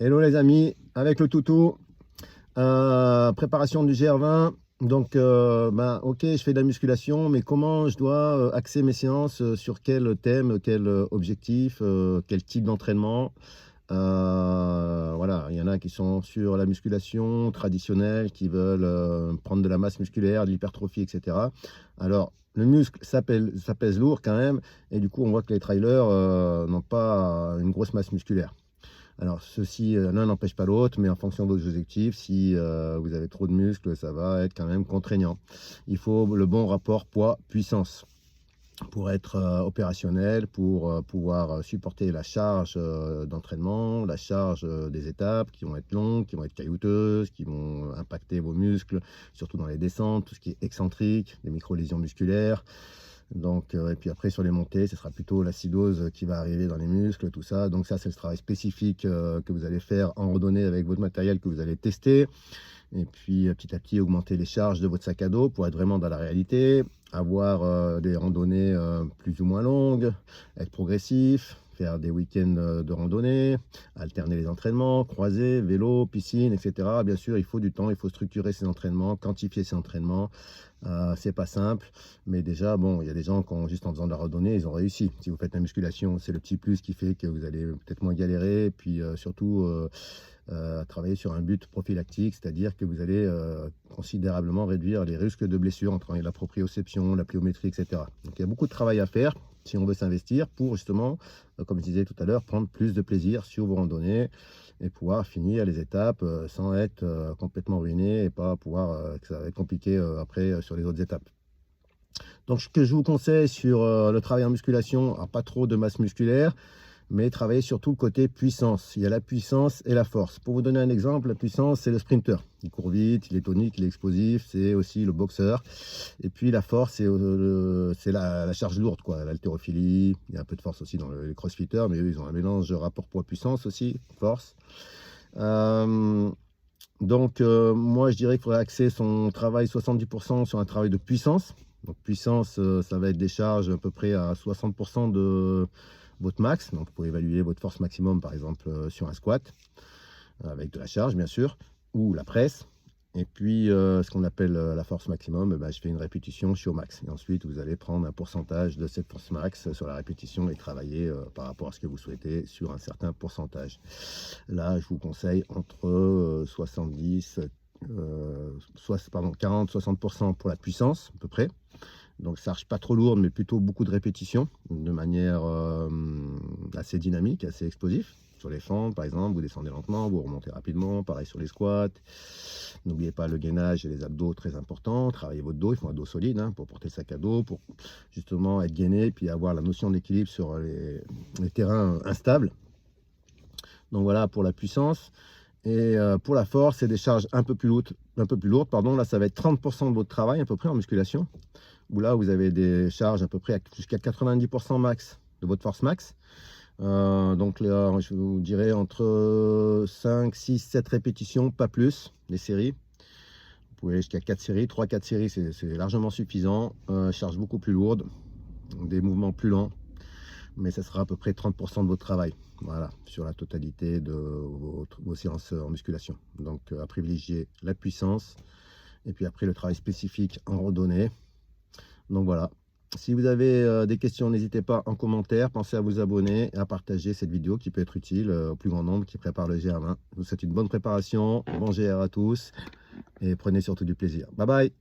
Hello les amis, avec le toutou, préparation du GR20. Donc, ok, je fais de la musculation, mais comment je dois axer mes séances sur quel thème, quel objectif, quel type d'entraînement? Voilà, il y en a qui sont sur la musculation traditionnelle, qui veulent prendre de la masse musculaire, de l'hypertrophie, etc. Alors, le muscle, ça pèse lourd quand même, et du coup, on voit que les trailers n'ont pas une grosse masse musculaire. Alors, ceci, l'un n'empêche pas l'autre, mais en fonction de vos objectifs, si vous avez trop de muscles, ça va être quand même contraignant. Il faut le bon rapport poids-puissance pour être opérationnel, pour pouvoir supporter la charge d'entraînement, la charge des étapes qui vont être longues, qui vont être caillouteuses, qui vont impacter vos muscles, surtout dans les descentes, tout ce qui est excentrique, les micro-lésions musculaires. Donc, et puis après sur les montées, ce sera plutôt l'acidose qui va arriver dans les muscles, tout ça. Donc ça, c'est le travail spécifique que vous allez faire en randonnée avec votre matériel que vous allez tester. Et puis petit à petit, augmenter les charges de votre sac à dos pour être vraiment dans la réalité, avoir des randonnées plus ou moins longues, être progressif, faire des week-ends de randonnée, alterner les entraînements, croiser, vélo, piscine, etc. Bien sûr, il faut du temps, il faut structurer ses entraînements, quantifier ses entraînements. C'est pas simple, mais déjà, bon, il y a des gens qui ont juste en faisant de la randonnée, ils ont réussi. Si vous faites la musculation, c'est le petit plus qui fait que vous allez peut-être moins galérer, et puis surtout travailler sur un but prophylactique, c'est-à-dire que vous allez considérablement réduire les risques de blessures en travaillant la proprioception, la pliométrie, etc. Donc il y a beaucoup de travail à faire si on veut s'investir pour justement, comme je disais tout à l'heure, prendre plus de plaisir sur vos randonnées et pouvoir finir les étapes sans être complètement ruiné et pas pouvoir, que ça va être compliqué après sur les autres étapes. Donc ce que je vous conseille sur le travail en musculation, alors pas trop de masse musculaire, mais travailler surtout le côté puissance. Il y a la puissance et la force. Pour vous donner un exemple, la puissance, c'est le sprinter. Il court vite, il est tonique, il est explosif, c'est aussi le boxeur. Et puis la force, c'est la charge lourde, quoi. L'haltérophilie, il y a un peu de force aussi dans les crossfitters, mais eux, ils ont un mélange de rapport poids-puissance aussi, force. Moi, je dirais qu'il faudrait axer son travail 70% sur un travail de puissance. Donc, puissance, ça va être des charges à peu près à 60% de votre max. Donc, vous pouvez évaluer votre force maximum, par exemple, sur un squat, avec de la charge, bien sûr, ou la presse. Et puis, ce qu'on appelle la force maximum, je fais une répétition, je suis au max. Et ensuite, vous allez prendre un pourcentage de cette force max sur la répétition et travailler par rapport à ce que vous souhaitez sur un certain pourcentage. Là, je vous conseille entre 40-60% pour la puissance, à peu près. Donc, ça marche pas trop lourde, mais plutôt beaucoup de répétitions, de manière assez dynamique, assez explosif. Sur les fentes, par exemple, vous descendez lentement, vous remontez rapidement. Pareil sur les squats. N'oubliez pas le gainage et les abdos, très important. Travaillez votre dos, il faut un dos solide pour porter le sac à dos, pour justement être gainé, puis avoir la notion d'équilibre sur les terrains instables. Donc voilà pour la puissance. Et pour la force, c'est des charges un peu plus lourdes. Là, ça va être 30% de votre travail à peu près en musculation. Où là, vous avez des charges à peu près jusqu'à 90% max de votre force max. Donc là, je vous dirais entre 5, 6, 7 répétitions, pas plus, les séries. Vous pouvez aller jusqu'à 4 séries, 3-4 séries, c'est largement suffisant. Charge beaucoup plus lourde, des mouvements plus lents, mais ça sera à peu près 30% de votre travail. Voilà, sur la totalité de vos séances en musculation. Donc à privilégier la puissance, et puis après le travail spécifique en randonnée. Donc voilà. Si vous avez des questions, n'hésitez pas en commentaire. Pensez à vous abonner et à partager cette vidéo qui peut être utile au plus grand nombre qui prépare le GR20. Je vous souhaite une bonne préparation, bon GR à tous et prenez surtout du plaisir. Bye bye.